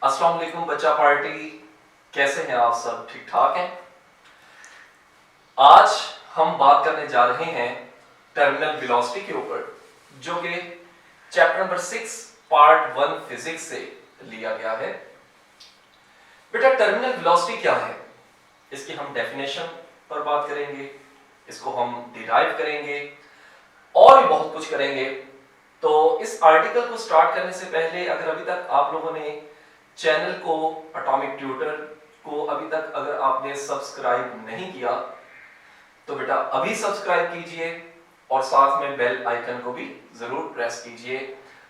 अस्सलाम वालेकुम बच्चा पार्टी, कैसे हैं आप सब? ठीक ठाक हैं? आज हम बात करने जा रहे हैं टर्मिनल वेलोसिटी के ऊपर, जो कि चैप्टर नंबर 6 पार्ट 1 फिजिक्स से लिया गया है। बेटा, टर्मिनल वेलोसिटी क्या है, इसकी हम डेफिनेशन पर बात करेंगे, इसको हम डिराइव करेंगे और भी बहुत कुछ करेंगे। तो इस आर्टिकल को स्टार्ट करने से पहले, अगर अभी तक आप लोगों ने चैनल को एटॉमिक ट्यूटर को अभी तक अगर आपने सब्सक्राइब नहीं किया तो बेटा अभी सब्सक्राइब कीजिए और साथ में बेल आइकन को भी जरूर प्रेस कीजिए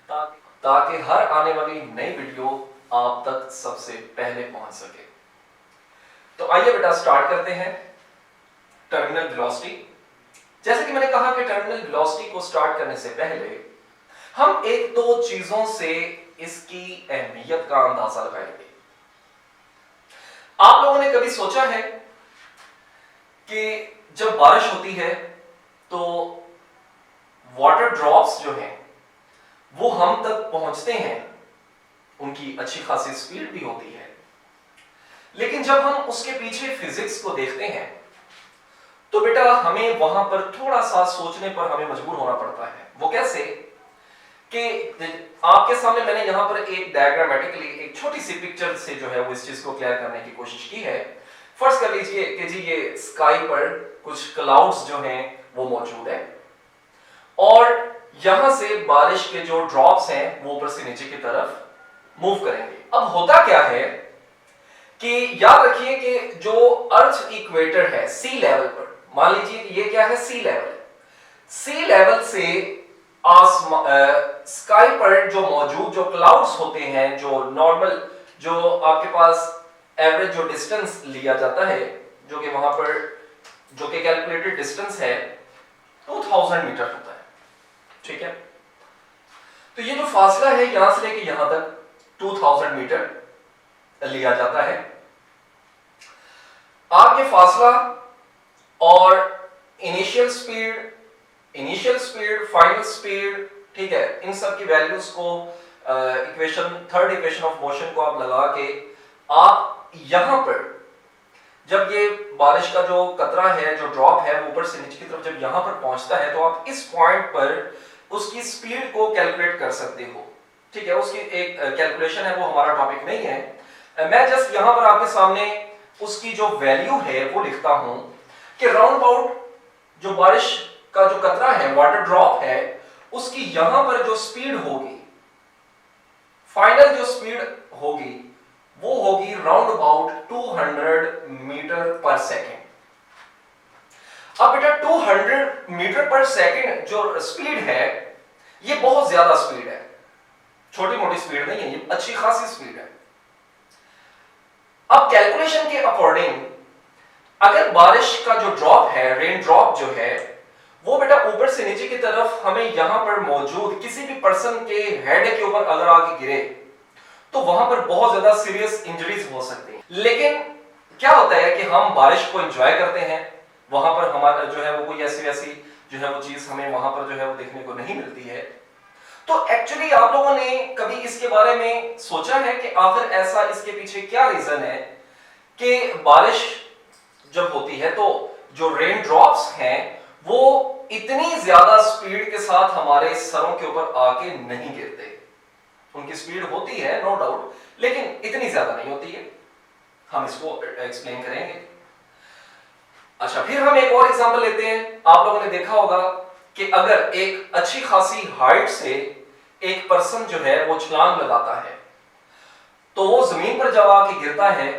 ताकि हर आने वाली नई वीडियो आप तक सबसे पहले पहुंच सके। तो आइए बेटा स्टार्ट करते हैं टर्मिनल वेलोसिटी। जैसे कि मैंने कहा कि टर्मिनल वेलोसिटी को स्टार्ट करने से पहले हम एक दो चीजों से इसकी अहमियत का अंदाजा लगाएंगे। आप लोगों ने कभी सोचा है कि जब बारिश होती है तो वाटर ड्रॉप्स जो हैं वो हम तक पहुंचते हैं, उनकी अच्छी खासी स्पीड भी होती है, लेकिन जब हम उसके पीछे फिजिक्स को देखते हैं तो बेटा हमें वहां पर थोड़ा सा सोचने पर हमें मजबूर होना पड़ता है। वो कैसे कि आपके सामने मैंने यहां पर एक डायग्रामेटिकली एक छोटी सी पिक्चर से जो है वो इस चीज को क्लियर करने की कोशिश की है। फर्ज कर लीजिए कि जी ये स्काई पर कुछ क्लाउड्स जो हैं वो मौजूद है और यहां से बारिश के जो ड्रॉप्स हैं वो ऊपर से नीचे की तरफ मूव करेंगे। अब होता क्या है कि याद रखिए कि जो अर्थ इक्वेटर है सी लेवल पर, मान लीजिए कि ये क्या है, सी लेवल। सी लेवल से स्काई पर जो मौजूद जो क्लाउड्स होते हैं, जो नॉर्मल जो आपके पास एवरेज जो डिस्टेंस लिया जाता है, जो कि वहां पर जो कि कैलकुलेटेड डिस्टेंस है 2000 मीटर होता है, ठीक है। तो ये जो फासला है यहां से लेके यहां तक 2000 मीटर लिया जाता है। आप ये फासला और इनिशियल स्पीड, फाइनल स्पीड, ठीक है, इन सब की वैल्यूज को थर्ड इक्वेशन ऑफ मोशन को आप लगा के आप यहां पर जब ये बारिश का जो कतरा है, जो ड्रॉप है, ऊपर से नीचे की तरफ जब यहां पर पहुंचता है तो आप इस पॉइंट पर उसकी स्पीड को कैलकुलेट कर सकते हो, ठीक है। उसकी एक कैलकुलेशन है, वो हमारा टॉपिक नहीं है। मैं जस्ट यहां पर आपके सामने उसकी जो वैल्यू है वो लिखता हूं कि राउंड अबाउट जो बारिश का जो कतरा है, वाटर ड्रॉप है, उसकी यहां पर जो स्पीड होगी, फाइनल जो स्पीड होगी वो होगी राउंड अबाउट 200 मीटर पर सेकेंड। अब बेटा 200 मीटर पर सेकेंड जो स्पीड है ये बहुत ज्यादा स्पीड है, छोटी मोटी स्पीड नहीं है, ये अच्छी खासी स्पीड है। अब कैलकुलेशन के अकॉर्डिंग अगर बारिश का जो ड्रॉप है, रेन ड्रॉप जो है, वो बेटा ऊपर से नीचे की तरफ हमें यहां पर मौजूद किसी भी पर्सन के हेड के ऊपर अगर आके गिरे तो वहां पर बहुत ज्यादा सीरियस इंजरीज हो सकती हैं। लेकिन क्या होता है कि हम बारिश को एंजॉय करते हैं, वहां पर हमारा जो है वो कोई ऐसी वैसी जो है वो चीज हमें वहां पर जो है वो देखने को नहीं मिलती है। तो एक्चुअली आप लोगों ने कभी इसके बारे में सोचा है कि आखिर ऐसा इसके पीछे क्या रीजन है कि बारिश जब होती है तो जो रेन ड्रॉप्स हैं वो इतनी ज्यादा स्पीड के साथ हमारे सरों के ऊपर आके नहीं गिरते। उनकी स्पीड होती है नो डाउट, लेकिन इतनी ज्यादा नहीं होती है। हम इसको एक्सप्लेन करेंगे। अच्छा, फिर हम एक और एग्जांपल लेते हैं। आप लोगों ने देखा होगा कि अगर एक अच्छी खासी हाइट से एक पर्सन जो है वो छलांग लगाता है तो वो जमीन पर जब आके गिरता है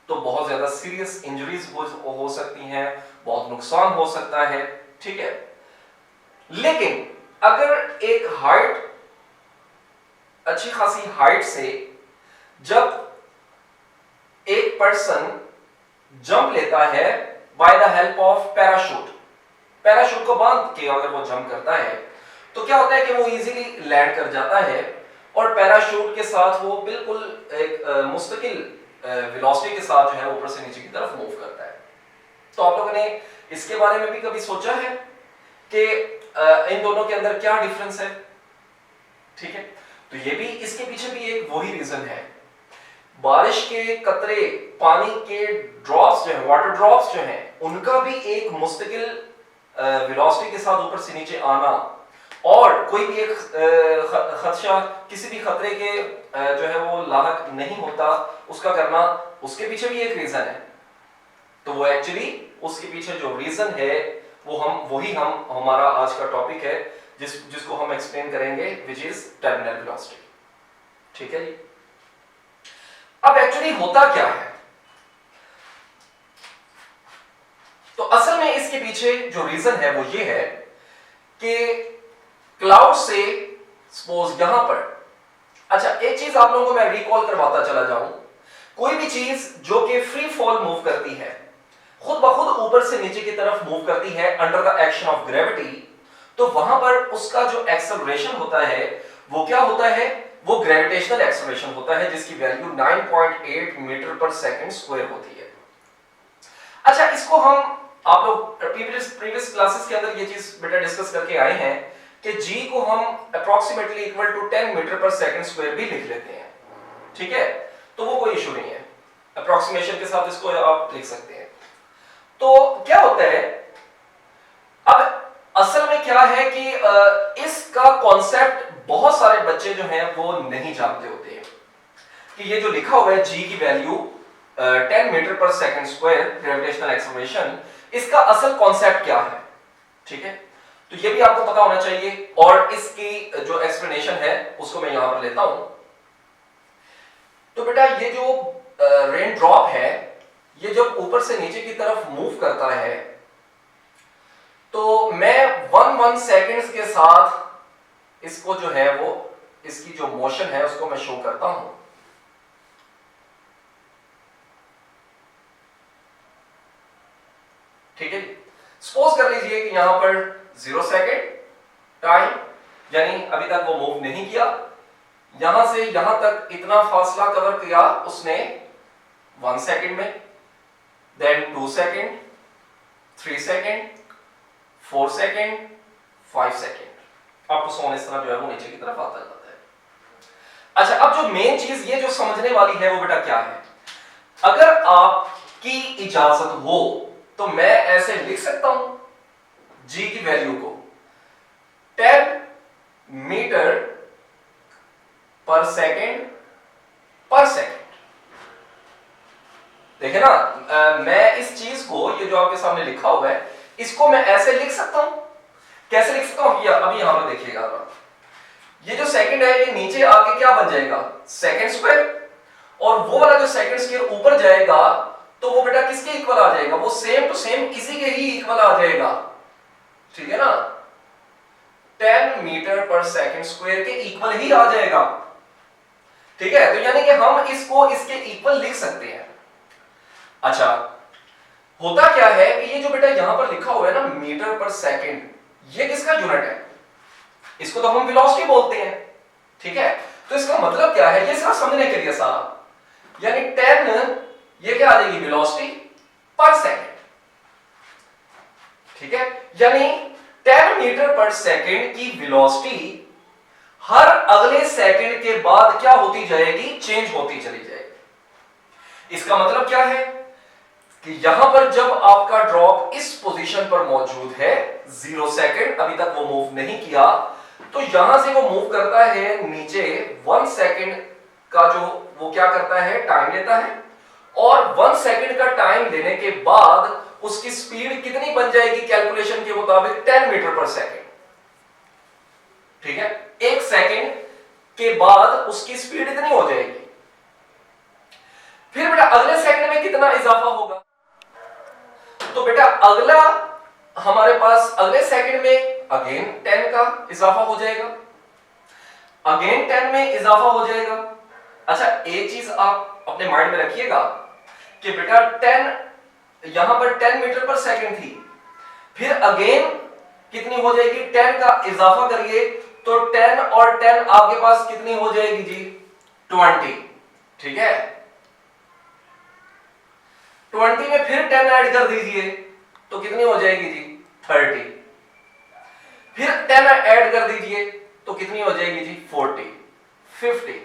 तो बहुत ज्यादा सीरियस इंजरीज हो सकती हैं, बहुत नुकसान हो सकता है, ठीक है। लेकिन अगर एक हाइट, अच्छी खासी हाइट से जब एक पर्सन जंप लेता है by the help of parachute को बांध के अगर वो जंप करता है तो क्या होता है कि वो इजीली लैंड कर जाता है और पैराशूट के साथ वो बिल्कुल एक मुस्तकिल वेलोसिटी के साथ जो है ऊपर से नीचे की तरफ मूव करता है। तो आप लोगों ने इसके बारे में भी कभी सोचा है कि इन दोनों के अंदर क्या डिफरेंस है, ठीक है। तो ये भी, इसके पीछे भी एक वही रीजन है बारिश के कतरे, पानी के ड्रॉप्स जो है, वाटर ड्रॉप्स जो हैं, उनका भी एक मुस्तकिल वेलोसिटी के साथ ऊपर से नीचे आना, और कोई भी एक खदशा किसी भी खतरे के जो है वो लाहक नहीं होता उसका करना, उसके पीछे भी एक रीजन है। तो वो एक्चुअली उसके पीछे जो रीजन है वो हम हमारा आज का टॉपिक है, जिसको हम एक्सप्लेन करेंगे, विच इज टर्मिनल वेलोसिटी। ठीक है जी। अब एक्चुअली होता क्या है, तो असल में इसके पीछे जो रीजन है वो ये है कि क्लाउड से सपोज यहां पर, अच्छा एक चीज आप लोगों को मैं रिकॉल करवाता चला जाऊं, कोई भी चीज जो कि फ्री फॉल मूव करती है, खुद ब खुद ऊपर से नीचे की तरफ मूव करती है under the action of gravity, तो वहां पर उसका जो एक्सेलरेशन होता है वो क्या होता है, वो ग्रेविटेशनल एक्सेलरेशन होता है, जिसकी वैल्यू 9.8 मीटर पर सेकंड स्क्वायर होती है। अच्छा, इसको हम आप लोग प्रीवियस क्लासेस के अंदर ये चीज बेटा डिस्कस करके आए हैं कि g को हम अप्रोक्सीमेटली इक्वल टू 10 मीटर पर सेकंड स्क्वायर भी लिख लेते हैं। ठीक है, तो वो कोई इशू नहीं है, अप्रोक्सीमेशन के साथ इसको आप लिख सकते हैं। तो क्या होता है, अब असल में क्या है कि इसका कॉन्सेप्ट बहुत सारे बच्चे जो हैं वो नहीं जानते होते हैं कि ये जो लिखा हुआ है g की वैल्यू 10 मीटर पर सेकंड स्क्वायर ग्रेविटेशनल एक्सेलरेशन, इसका असल कॉन्सेप्ट क्या है। ठीक है, तो ये भी आपको पता होना चाहिए, और इसकी जो एक्सप्लेनेशन है उसको मैं यहां पर लेता हूं। तो बेटा ये जो रेन ड्रॉप है, ये जब ऊपर से नीचे की तरफ मूव करता है, तो मैं 1 सेकंड्स के साथ इसको जो है वो, इसकी जो मोशन है उसको मैं शो करता हूं। ठीक है, सपोज कर लीजिए कि यहां पर 0 सेकंड टाइम, यानी अभी तक वो मूव नहीं किया, यहां से यहां तक इतना फासला कवर किया उसने 1 सेकंड में, then 2 second, 3 second, 4 second, 5 second, अब तो इस तरह जो है वो नीचे की तरफ आता जाता है। अच्छा, अब जो मेन चीज ये जो समझने वाली है वो बेटा क्या है, अगर आपकी इजाजत हो तो मैं ऐसे लिख सकता हूं g की वैल्यू को 10 मीटर पर सेकंड पर सेकंड। देखे ना, मैं इस चीज को, ये जो आपके सामने लिखा हुआ है, इसको मैं ऐसे लिख सकता हूं। कैसे लिख सकता हूं, अभी यहां पर देखिएगा, ये जो सेकंड है ये नीचे आके क्या बन जाएगा, सेकंड स्क्वायर, और वो वाला जो सेकंड स्क्वायर ऊपर जाएगा तो वो बेटा किसके इक्वल आ जाएगा, वो सेम टू सेम इसी के ही इक्वल आ जाएगा। ठीक है ना, 10 मीटर पर सेकंड स्क्वायर के इक्वल ही आ जाएगा। ठीक है, तो यानी कि हम इसको इसके इक्वल लिख सकते हैं। अच्छा, होता क्या है कि ये जो बेटा यहां पर लिखा हुआ है ना मीटर पर सेकंड, ये किसका यूनिट है, इसको तो हम वेलोसिटी बोलते हैं। ठीक है, तो इसका मतलब क्या है, ये सिर्फ समझने के लिए सारा, यानी 10 ये क्या आ जाएगी, वेलोसिटी पर सेकंड। ठीक है, यानी 10 मीटर पर सेकंड की वेलोसिटी हर अगले सेकंड के बाद क्या होती जाएगी, चेंज होती चली जाएगी। इसका मतलब क्या है कि यहां पर जब आपका ड्रॉप इस पोजीशन पर मौजूद है 0 सेकंड, अभी तक वो मूव नहीं किया, तो यहां से वो मूव करता है नीचे 1 सेकंड का जो वो क्या करता है, टाइम लेता है, और 1 सेकंड का टाइम लेने के बाद उसकी स्पीड कितनी बन जाएगी कैलकुलेशन के मुताबिक, 10 मीटर पर सेकंड। ठीक है, 1 सेकंड के बाद उसकी स्पीड इतनी हो जाएगी। फिर बेटा अगले सेकंड में कितना इजाफा होगा, तो बेटा अगला हमारे पास अगले सेकंड में अगेन 10 का इजाफा हो जाएगा, अगेन 10 में इजाफा हो जाएगा। अच्छा, एक चीज आप अपने माइंड में रखिएगा कि बेटा 10 यहां पर 10 मीटर पर सेकंड थी, फिर अगेन कितनी हो जाएगी, 10 का इजाफा करिए तो 10 और 10 आपके पास कितनी हो जाएगी जी, 20। ठीक है, 20 में फिर 10 ऐड कर दीजिए तो कितनी हो जाएगी जी, 30। फिर 10 ऐड कर दीजिए तो कितनी हो जाएगी जी, 40, 50,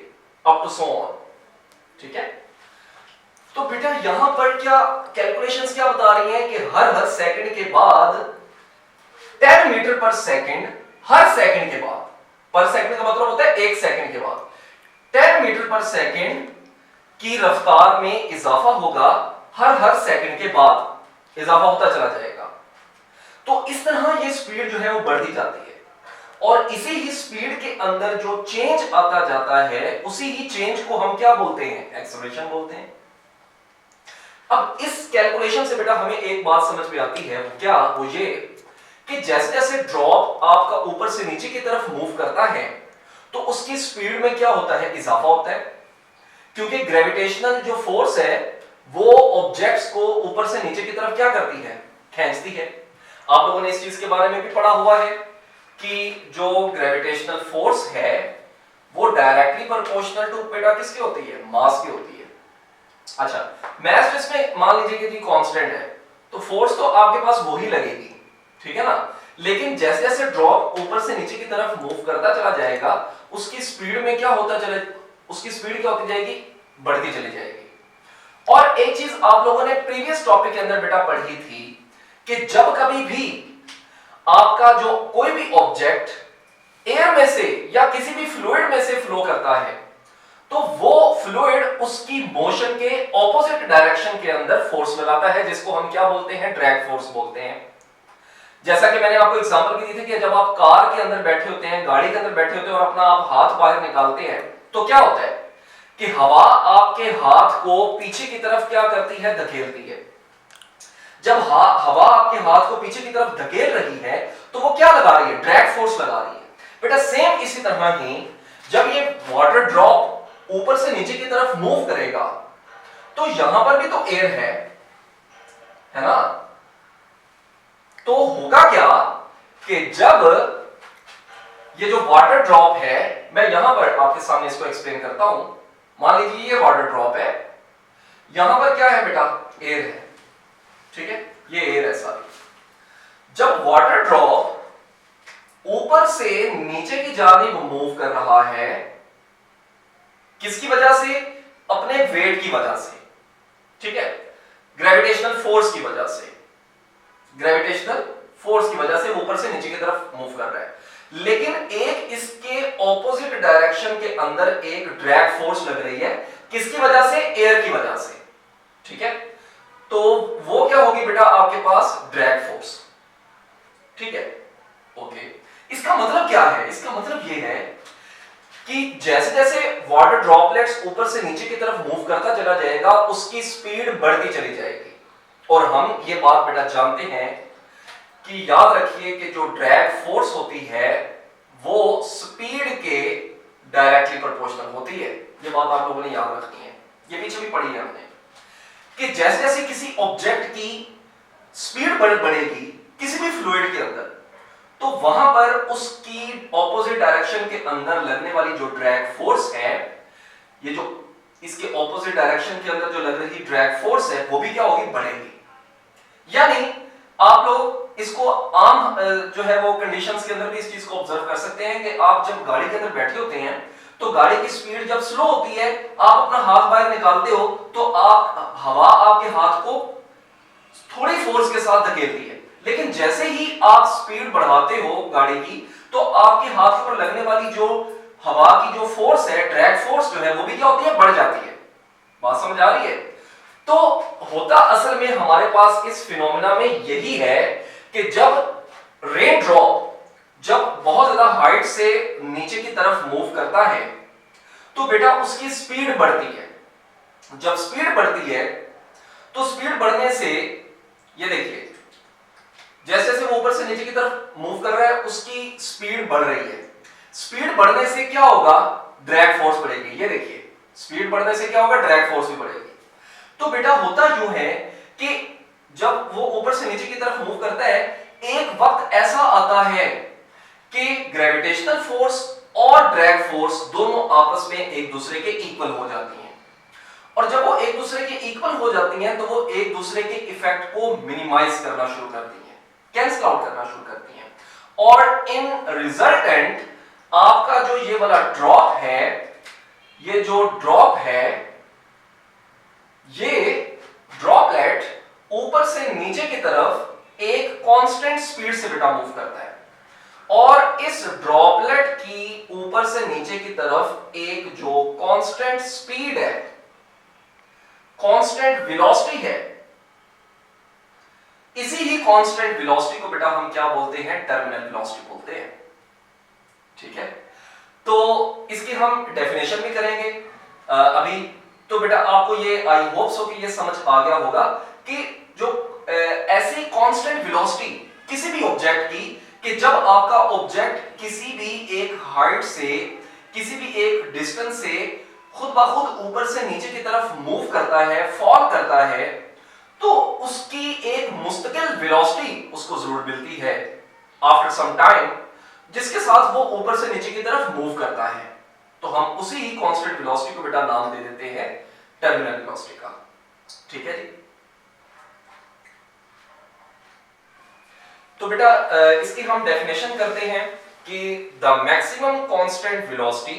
अप टू सो ऑन। ठीक है। तो बेटा यहां पर क्या कैलकुलेशंस क्या बता रही हैं कि हर सेकंड के बाद 10 मीटर पर सेकंड, हर सेकंड के बाद, पर सेकंड का मतलब होता है 1 सेकंड के बाद 10 मीटर पर सेकंड की रफ्तार में इजाफा होगा, हर सेकंड के बाद इजाफा होता चला जाएगा। तो इस तरह ये स्पीड जो है वो बढ़ती जाती है और इसी ही स्पीड के अंदर जो चेंज आता जाता है उसी ही चेंज को हम क्या बोलते हैं, एक्सेलरेशन बोलते हैं। अब इस कैलकुलेशन से बेटा हमें एक बात समझ में आती है, वो क्या, वो ये कि जैसे जैसे ड्रॉप आपका ऊपर से नीचे की तरफ मूव करता है तो उसकी स्पीड में क्या होता है, इजाफा होता है, क्योंकि ग्रेविटेशनल जो फोर्स है वो ऑब्जेक्ट्स को ऊपर से नीचे की तरफ क्या करती है, खींचती है। आप लोगों ने इस चीज के बारे में भी पढ़ा हुआ है कि जो ग्रेविटेशनल फोर्स है वो डायरेक्टली प्रोपोर्शनल टू बेटा किसकी होती है, मास की होती है। अच्छा, मास इसमें मान लीजिए कि कांस्टेंट है तो फोर्स तो आपके पास वही लगेगी, ठीक है ना, लेकिन जैसे जैसे ड्रॉप ऊपर से नीचे की तरफ मूव करता चला जाएगा उसकी स्पीड में क्या होता चले, उसकी स्पीड क्या होती जाएगी, बढ़ती चली जाएगी। और एक चीज आप लोगों ने प्रीवियस टॉपिक के अंदर बेटा पढ़ी थी कि जब कभी भी आपका जो कोई भी ऑब्जेक्ट एयर में से या किसी भी फ्लूइड में से फ्लो करता है तो वो फ्लूइड उसकी मोशन के ऑपोजिट डायरेक्शन के अंदर फोर्स लगाता है, जिसको हम क्या बोलते हैं, ड्रैग फोर्स बोलते हैं। जैसा कि मैंने आपको एग्जांपल भी दी थी कि जब आप कार के अंदर बैठे होते हैं, गाड़ी के अंदर बैठे होते हैं और अपना आप हाथ बाहर निकालते हैं तो क्या होता है कि हवा आपके हाथ को पीछे की तरफ क्या करती है, धकेलती है। जब हवा आपके हाथ को पीछे की तरफ धकेल रही है तो वो क्या लगा रही है, ड्रैग फोर्स लगा रही है। बेटा सेम इसी तरह ही जब ये वाटर ड्रॉप ऊपर से नीचे की तरफ मूव करेगा तो यहां पर भी तो एयर है ना, तो होगा क्या कि जब ये जो वाटर ड्रॉप है, मैं यहां पर आपके सामने इसको एक्सप्लेन करता हूं। मान लीजिए ये वाटर ड्रॉप है, यहां पर क्या है बेटा, एयर है, ठीक है, ये एयर है सारी। जब वाटर ड्रॉप ऊपर से नीचे की जानिब मूव कर रहा है, किसकी वजह से, अपने वेट की वजह से, ठीक है, ग्रेविटेशनल फोर्स की वजह से, ग्रेविटेशनल फोर्स की वजह से ऊपर से नीचे की तरफ मूव कर रहा है। लेकिन एक इसके ऑपोजिट डायरेक्शन के अंदर एक ड्रैग फोर्स लग रही है, किसकी वजह से, एयर की वजह से, ठीक है। तो वो क्या होगी बेटा, आपके पास ड्रैग फोर्स, ठीक है, ओके। इसका मतलब क्या है, इसका मतलब ये है कि जैसे जैसे वाटर ड्रॉपलेट्स ऊपर से नीचे की तरफ मूव करता चला जाएगा उसकी स्पीड बढ़ती चली जाएगी। और हम ये बात बेटा जानते हैं कि याद रखिए कि जो ड्रैग फोर्स होती है वो स्पीड के डायरेक्टली प्रोपोर्शनल होती है। ये बात आप लोगों ने याद रखनी है, ये पीछे भी पढ़ी है हमने कि जैसे जैसे किसी ऑब्जेक्ट की स्पीड बढ़ेगी किसी भी फ्लूइड के अंदर तो वहां पर उसकी ऑपोजिट डायरेक्शन के अंदर लगने वाली जो ड्रैग फोर्स है, ये जो इसके ऑपोजिट डायरेक्शन के अंदर जो लग रही ड्रैग फोर्स है वो भी क्या होगी, बढ़ेगी। यानी आप लोग इसको आम जो है वो कंडीशंस के अंदर भी इस चीज को ऑब्जर्व कर सकते हैं कि आप जब गाड़ी के अंदर बैठे होते हैं तो गाड़ी की स्पीड जब स्लो होती है, आप अपना हाथ बाहर निकालते हो तो आप हवा आपके हाथ को थोड़ी फोर्स के साथ धकेलती है, लेकिन जैसे ही आप स्पीड बढ़ाते हो गाड़ी की तो आपके हाथ पर लगने वाली जो हवा की जो फोर्स है, ड्रैग फोर्स जो है वो भी क्या होती है, बढ़ जाती है। बात समझ आ रही है? तो होता असल में हमारे पास इस फिनोमेना में यही है कि जब रेन ड्रॉप जब बहुत ज्यादा हाइट से नीचे की तरफ मूव करता है तो बेटा उसकी स्पीड बढ़ती है। जब स्पीड बढ़ती है तो स्पीड बढ़ने से ये देखिए जैसे जैसे वो ऊपर से नीचे की तरफ मूव कर रहा है उसकी स्पीड बढ़ रही है। स्पीड बढ़ने से क्या होगा, ड्रैग फोर्स बढ़ेगी। ये देखिए स्पीड बढ़ने से क्या होगा, ड्रैग फोर्स भी बढ़ेगी। तो बेटा होता यूं है कि जब वो ऊपर से नीचे की तरफ मूव करता है एक वक्त ऐसा आता है कि ग्रेविटेशनल फोर्स और ड्रैग फोर्स दोनों आपस में एक दूसरे के इक्वल हो जाती हैं। और जब वो एक दूसरे के इक्वल हो जाती हैं तो वो एक दूसरे के इफेक्ट को मिनिमाइज करना शुरू करती हैं, कैंसिल आउट करना शुरू करती हैं। और इन रिजल्टेंट आपका जो ये वाला ड्रॉप है, ये जो ड्रॉप है स्पीड से बेटा मूव करता है। और इस ड्रॉपलेट की ऊपर से नीचे की तरफ एक जो कांस्टेंट स्पीड है, कांस्टेंट वेलोसिटी है, इसी ही कांस्टेंट वेलोसिटी को बेटा हम क्या बोलते हैं, टर्मिनल वेलोसिटी बोलते हैं। ठीक है, तो इसकी हम डेफिनेशन भी करेंगे अभी। तो बेटा आपको ये आई होप सो कि ये समझ आ गया होगा कि जो ऐसी कांस्टेंट वेलोसिटी किसी भी ऑब्जेक्ट की, कि जब आपका ऑब्जेक्ट किसी भी एक हाइट से, किसी भी एक डिस्टेंस से खुद ब खुद ऊपर से नीचे की तरफ मूव करता है, फॉल करता है, तो उसकी एक मुस्तकिल वेलोसिटी उसको जरूर मिलती है आफ्टर सम टाइम, जिसके साथ वो ऊपर से नीचे की तरफ मूव करता है। तो हम उसी ही कांस्टेंट वेलोसिटी को बेटा नाम दे देते हैं टर्मिनल वेलोसिटी का। ठीक है जी। तो बेटा इसकी हम डेफिनेशन करते हैं कि the maximum constant velocity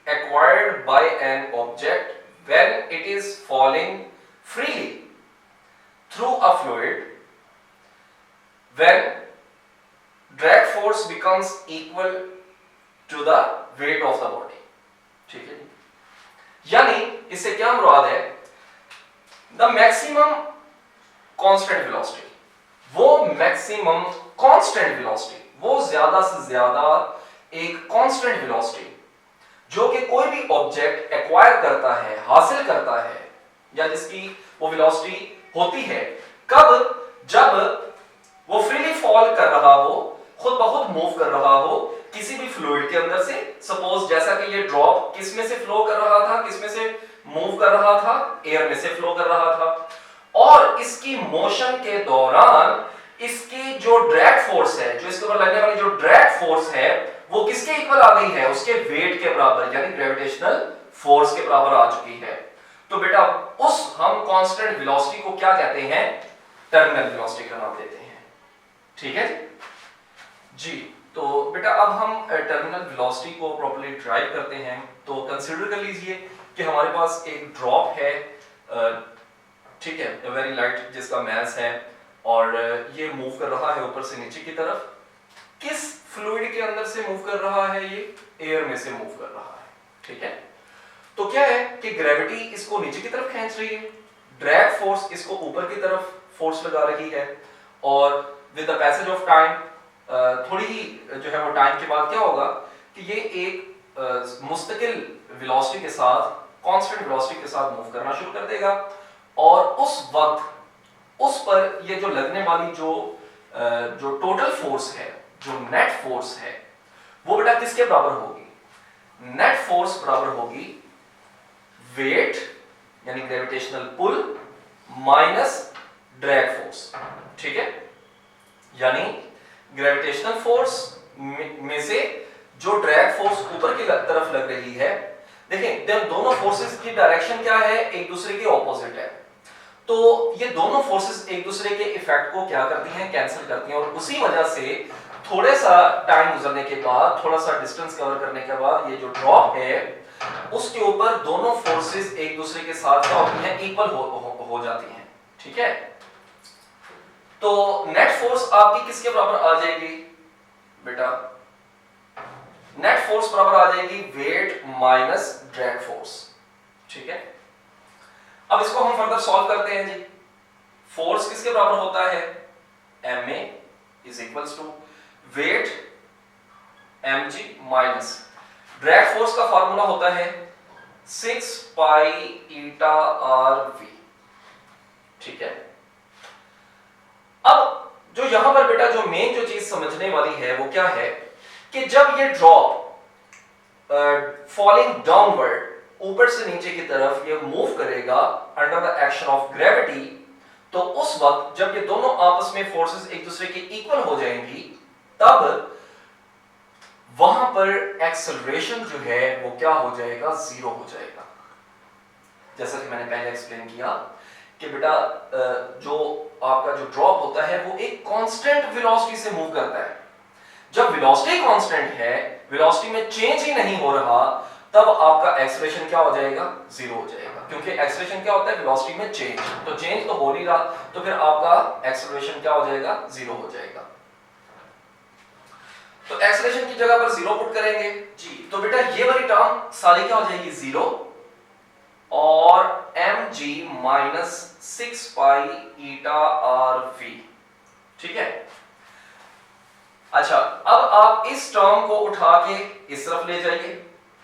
acquired by an object when it is falling freely through a fluid when drag force becomes equal to the weight of the body. ठीक है, यानी इससे क्या मुराद है, द मैक्सिमम कांस्टेंट वेलोसिटी, वो maximum constant velocity, वो ज्यादा से ज्यादा एक कांस्टेंट वेलोसिटी जो कि कोई भी ऑब्जेक्ट एक्वायर करता है, हासिल करता है, या जिसकी वो वेलोसिटी होती है, कब, जब वो फ्रीली फॉल कर रहा हो, खुद ब खुद मूव कर रहा हो किसी भी फ्लूइड के अंदर से। सपोज जैसा कि ये ड्रॉप किस में से फ्लो कर रहा था, किस में से मूव कर रहा था, एयर में से फ्लो कर रहा था, और इसकी मोशन के दौरान इसकी जो ड्रैग फोर्स है, जो इसके ऊपर लगने वाली जो ड्रैग फोर्स है, वो किसके इक्वल आ गई है, उसके वेट के बराबर, यानी ग्रेविटेशनल फोर्स के बराबर आ चुकी है। तो बेटा उस हम कांस्टेंट वेलोसिटी को क्या कहते हैं, टर्मिनल वेलोसिटी का नाम देते हैं। ठीक है जी। तो बेटा अब हम टर्मिनल वेलोसिटी को प्रॉपर्ली ड्राइव करते हैं। तो कंसीडर कर लीजिए कि हमारे पास एक ड्रॉप है, ठीक है, वेरी लाइट, जिसका मास है, और ये मूव कर रहा है ऊपर से नीचे की तरफ। किस फ्लूइड के अंदर से मूव कर रहा है, ये एयर में से मूव कर रहा है। ठीक है, तो क्या है कि ग्रेविटी इसको नीचे की तरफ खींच रही है, ड्रैग फोर्स इसको ऊपर की तरफ फोर्स लगा रही है, और with the passage of time, थोड़ी ही जो है वो टाइम के बाद क्या होगा कि ये एक मुस्तकिल वेलोसिटी के साथ, कांस्टेंट वेलोसिटी के साथ मूव करना शुरू कर देगा, और उस वक्त उस पर ये जो लगने वाली जो टोटल फोर्स है, जो नेट फोर्स है, वो बेटा किसके बराबर होगी, नेट फोर्स बराबर होगी वेट यानी gravitational pull minus drag force. ठीक है, यानी ग्रेविटेशनल फोर्स में से जो ड्रैग फोर्स ऊपर की तरफ लग रही है, देखें दोनों फोर्सेस की डायरेक्शन क्या है, एक दूसरे के ऑपोजिट है। तो ये दोनों फोर्सेस एक दूसरे के इफेक्ट को क्या करती हैं, कैंसिल करती हैं, और उसी वजह से थोड़े सा टाइम गुजरने के बाद, थोड़ा सा डिस्टेंस कवर करने के बाद, ये जो ड्रॉप है उसके ऊपर दोनों फोर्सेस एक दूसरे के साथ क्या होती हैं, इक्वल हो जाती हैं। ठीक है, तो नेट फोर्स आपकी किसके बराबर आ जाएगी बेटा, नेट फोर्स बराबर आ जाएगी वेट माइनस ड्रैग फोर्स। ठीक है, अब इसको हम फर्दर सॉल्व करते हैं जी। फोर्स किसके बराबर होता है, ma is equals to weight mg minus drag force का फार्मूला होता है 6 पाई ईटा rv। ठीक है, अब जो यहां पर बेटा जो मेन जो चीज समझने वाली है वो क्या है कि जब ये ड्रॉप फॉलिंग डाउनवर्ड, ऊपर से नीचे की तरफ ये मूव करेगा under the action of gravity, तो उस वक्त जब ये दोनों आपस में फोर्सेस एक दूसरे के इक्वल हो जाएंगी, तब वहां पर एक्सेलरेशन जो है वो क्या हो जाएगा, जीरो हो जाएगा। जैसा कि मैंने पहले एक्सप्लेन किया कि बेटा जो आपका जो ड्रॉप होता है वो एक कांस्टेंट वेलोसिटी से मूव करता है। जब वेलोसिटी कांस्टेंट है, वेलोसिटी में चेंज ही नहीं हो रहा, तब आपका एक्सेलरेशन क्या हो जाएगा, जीरो हो जाएगा, क्योंकि एक्सेलरेशन क्या होता है, वेलोसिटी में चेंज, तो चेंज तो हो नहीं रहा, तो फिर आपका एक्सेलरेशन क्या हो जाएगा, जीरो हो जाएगा। तो एक्सेलरेशन की जगह पर 0 पुट करेंगे जी। तो बेटा ये वाली टर्म सारी क्या हो जाएगी 0 और mg minus 6 pi eta are V. ठीक है। अच्छा अब आप इस टर्म को उठा के इस तरफ ले जाइए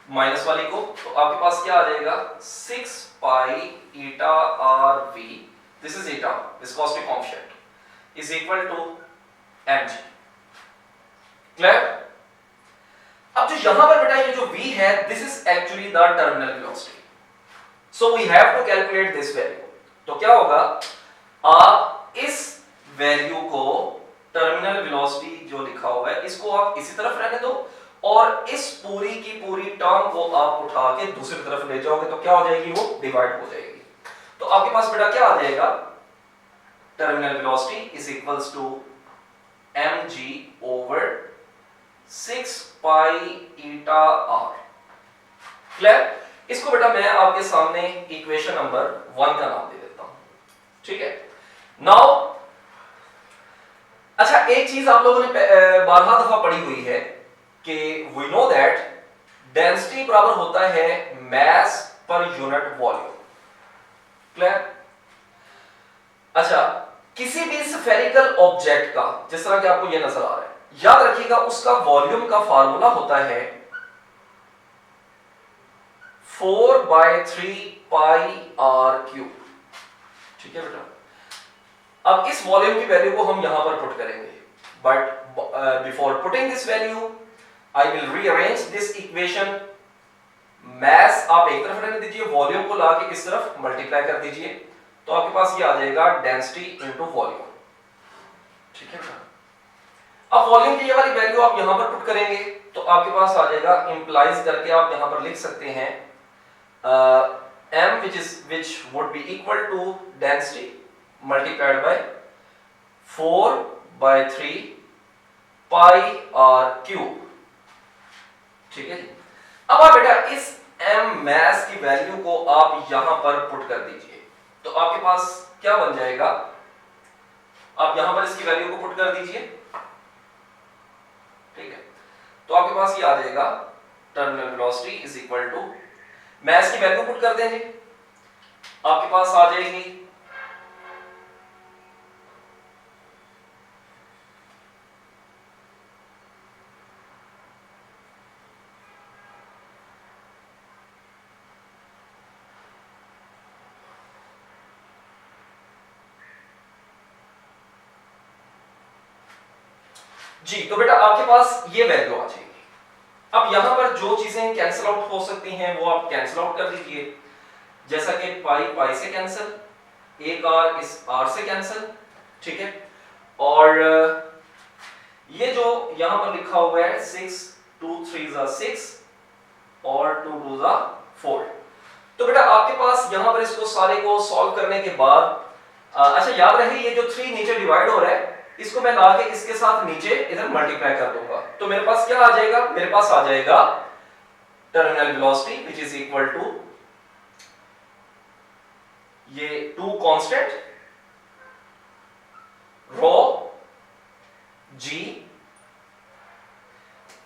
माइनस वाली को, तो आपके पास क्या आ जाएगा 6 pi eta are v, this is eta viscosity coefficient is equal to mg। Clear? अब जो यहां पर बेटा ये जो v है this is actually the terminal velocity, so we have to calculate this value. तो क्या होगा, आप इस वैल्यू को टर्मिनल वेलोसिटी जो लिखा हुआ है इसको आप इसी तरफ रहने दो और इस पूरी की पूरी टर्म को आप उठा के दूसरी तरफ ले जाओगे तो क्या हो जाएगी, वो डिवाइड हो जाएगी। तो आपके पास बेटा क्या आ जाएगा, terminal velocity is equals to mg over 6 pi eta R. Clear? इसको बेटा मैं आपके सामने इक्वेशन नंबर 1 का नाम दे देता हूं। ठीक है। नाउ अच्छा एक चीज आप लोगों ने 12 दफा पढ़ी हुई है कि वी नो दैट डेंसिटी बराबर होता है मास पर यूनिट वॉल्यूम। क्लियर? अच्छा किसी भी स्फेरिकल ऑब्जेक्ट का, जिस तरह कि आपको यह नजर आ रहा है, याद रखिएगा उसका वॉल्यूम का फार्मूला होता है 4/3 पाई आर क्यूब। ठीक है बेटा। अब इस वॉल्यूम की वैल्यू को हम यहां पर पुट करेंगे, but before putting this value I will rearrange this equation. Mass आप एक तरफ रहने दीजिए, वॉल्यूम को लाके इस तरफ मल्टीप्लाई कर दीजिए, तो आपके पास ये आ जाएगा डेंसिटी इनटू वॉल्यूम। ठीक है बेटा। अब वॉल्यूम की ये वाली वैल्यू आप यहां पर पुट करेंगे तो आपके पास आ जाएगा, इंप्लाइज करके आप यहां पर लिख सकते हैं m which would be equal to density multiplied by 4/3 pi r cube। ठीक है जी। अब आप बेटा इस m mass की वैल्यू को आप यहां पर पुट कर दीजिए, तो आपके पास क्या बन जाएगा, आप यहां पर इसकी वैल्यू को पुट कर दीजिए। ठीक है। तो आपके पास ये आ जाएगा terminal velocity is equal to, mass की वैल्यू पुट कर देंगे, आपके पास आ जाएगी जी। तो बेटा आपके पास ये वैल्यू आ जाएगी। अब यहां पर जो चीजें कैंसिल आउट हो सकती हैं वो आप कैंसिल आउट कर दीजिए, जैसा कि पाई पाई से कैंसिल, एक आर इस आर से कैंसिल। ठीक है। और ये जो यहां पर लिखा हुआ है 6 2 3 6 और 2 2 4। तो बेटा आपके पास यहां पर इसको सारे को सॉल्व करने के बाद अच्छा याद रहे ये जो 3 नीचे डिवाइड हो रहा है इसको मैं लाके इसके साथ नीचे इधर मल्टीप्लाई कर दूंगा, तो मेरे पास क्या आ जाएगा, मेरे पास आ जाएगा terminal velocity which is equal to ये 2 कांस्टेंट रो जी,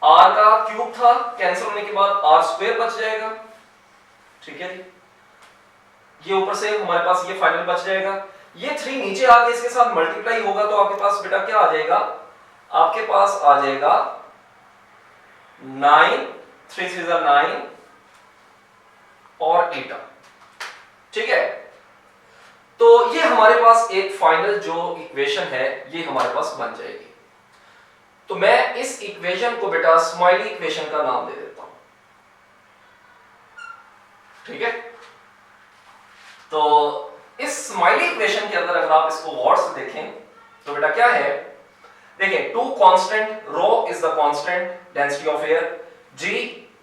आर का क्यूब था, कैंसिल होने के बाद आर स्क्वायर बच जाएगा। ठीक है। ये ऊपर से हमारे पास ये फाइनल बच जाएगा, ये 3 नीचे आके इसके साथ मल्टीप्लाई होगा, तो आपके पास बेटा क्या आ जाएगा, आपके पास आ जाएगा 9 3 3 9 और ईटा। ठीक है। तो ये हमारे पास एक फाइनल जो इक्वेशन है ये हमारे पास बन जाएगी। तो मैं इस इक्वेशन को बेटा स्माइली इक्वेशन का नाम दे देता हूं। ठीक है। तो इस स्माइली इक्वेशन के अंदर अगर आप इसको गौर से देखें तो बेटा क्या है, देखिए 2 constant, rho is the constant density of air, g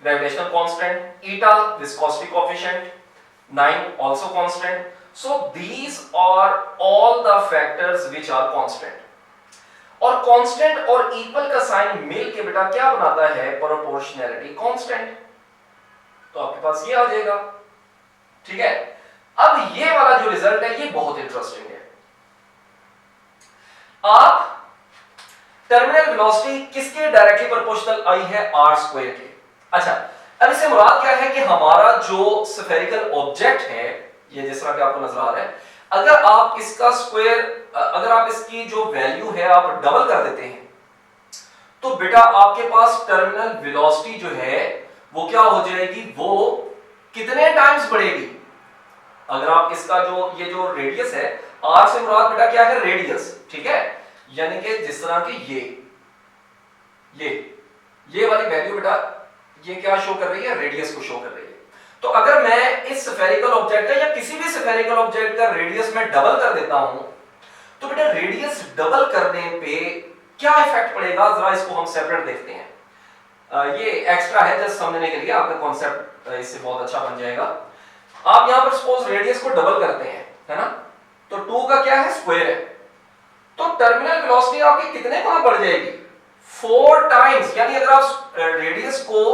gravitational constant, eta viscosity coefficient, 9 also constant. So these are all the factors which are constant. और कांस्टेंट और इक्वल का साइन मिल के बेटा क्या बनाता है, प्रोपोर्शनैलिटी कांस्टेंट। तो आपके पास ये आ जाएगा। ठीक है। अब ये वाला जो रिजल्ट है ये बहुत इंटरेस्टिंग है। आप टर्मिनल वेलोसिटी किसके डायरेक्टली प्रोपोर्शनल आई है, आर स्क्वायर के। अच्छा, अब इससे मुराद क्या है कि हमारा जो स्फेरिकल ऑब्जेक्ट है, ये जिस तरह कि आपको नजर आ रहा है, अगर आप इसका स्क्वायर, अगर आप इसकी जो वैल्यू है आप डबल कर देते हैं तो बेटा आपके पास टर्मिनल वेलोसिटी जो है वो क्या हो जाएगी, वो कितने टाइम्स बढ़ेगी। अगर आप इसका जो ये जो रेडियस है, आर से मुराद बेटा क्या है, रेडियस, ठीक है, यानी कि जिस तरह की ये वाली वैल्यू बेटा ये क्या शो कर रही है, रेडियस को शो कर रही है। तो अगर मैं इस स्फेरिकल ऑब्जेक्ट का या किसी भी स्फेरिकल ऑब्जेक्ट का रेडियस में डबल कर देता हूं तो बेटा रेडियस डबल करने पे क्या इफेक्ट पड़ेगा, जरा इसको हम सेपरेट देखते हैं। ये एक्स्ट्रा है जस्ट समझने के लिए, आपका कॉन्सेप्ट इससे बहुत अच्छा बन जाएगा। आप यहां पर सपोज रेडियस को डबल करते हैं, है ना, तो 2 का क्या है, स्क्वायर है, तो टर्मिनल वेलोसिटी आपकी कितने गुना बढ़ जाएगी, 4 टाइम्स। यानी अगर आप रेडियस को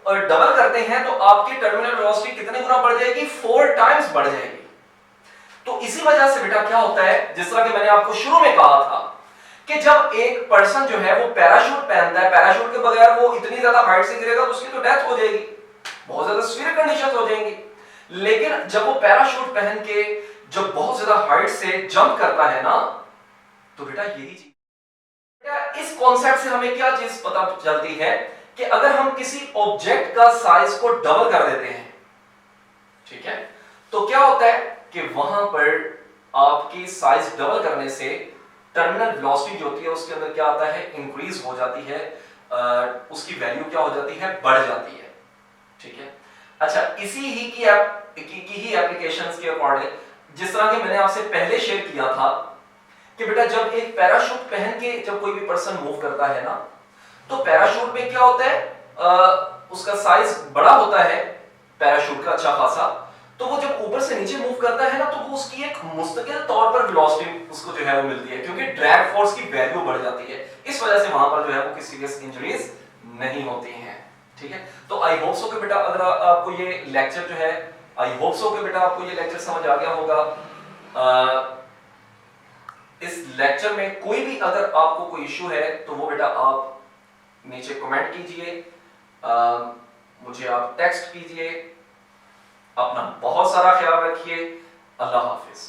डबल करते हैं तो आपकी टर्मिनल वेलोसिटी कितने गुना बढ़ जाएगी, 4 टाइम्स बढ़ जाएगी। तो इसी वजह से बेटा क्या होता है, जिस तरह कि मैंने आपको शुरू में कहा था कि जब एक पर्सन जो है वो पैराशूट पहनता है, पैराशूट के बगैर वो इतनी ज्यादा हाइट से गिरेगा तो उसकी तो डेथ हो जाएगी, बहुत ज्यादा सीवियर कंडीशन हो जाएंगी। लेकिन जब वो पैराशूट पहन के जब बहुत ज्यादा हाइट से जंप करता है ना, तो बेटा यही चीज, इस कॉन्सेप्ट से हमें क्या चीज पता चलती है कि अगर हम किसी ऑब्जेक्ट का साइज को डबल कर देते हैं, ठीक है, तो क्या होता है कि वहां पर आपकी साइज डबल करने से टर्मिनल वेलोसिटी जो होती है उसके अंदर क्या आता है, इंक्रीज हो जाती है, उसकी वैल्यू क्या हो जाती है, बढ़ जाती है, ठीक है। अच्छा, इसी ही की एप्लीकेशंस के अकॉर्डिंग जिस तरह के मैंने आपसे पहले शेयर किया था कि बेटा जब एक पैराशूट पहन के जब कोई भी पर्सन मूव करता है ना, तो पैराशूट में क्या होता है, उसका साइज बड़ा होता है पैराशूट का अच्छा खासा, तो वो जब ऊपर से नीचे मूव करता है ना तो वो उसकी एक मुस्तकिल तौर पर वेलोसिटी उसको जो है वो मिलती है, क्योंकि ड्रैग फोर्स की वैल्यू बढ़ जाती है। इस वजह से वहां पर जो है वो किसी सीरियस इंजरीज नहीं होती हैं, ठीक है। तो आई होप सो कि बेटा अगर आपको ये लेक्चर जो है, आई होप सो कि बेटा आपको ये लेक्चर समझ आ गया होगा। इस लेक्चर में कोई भी अगर आपको कोई इशू है तो वो बेटा आप नीचे कमेंट कीजिए, मुझे आप टेक्स्ट कीजिए। अपना बहुत सारा ख्याल रखिए। अल्लाह हाफिज।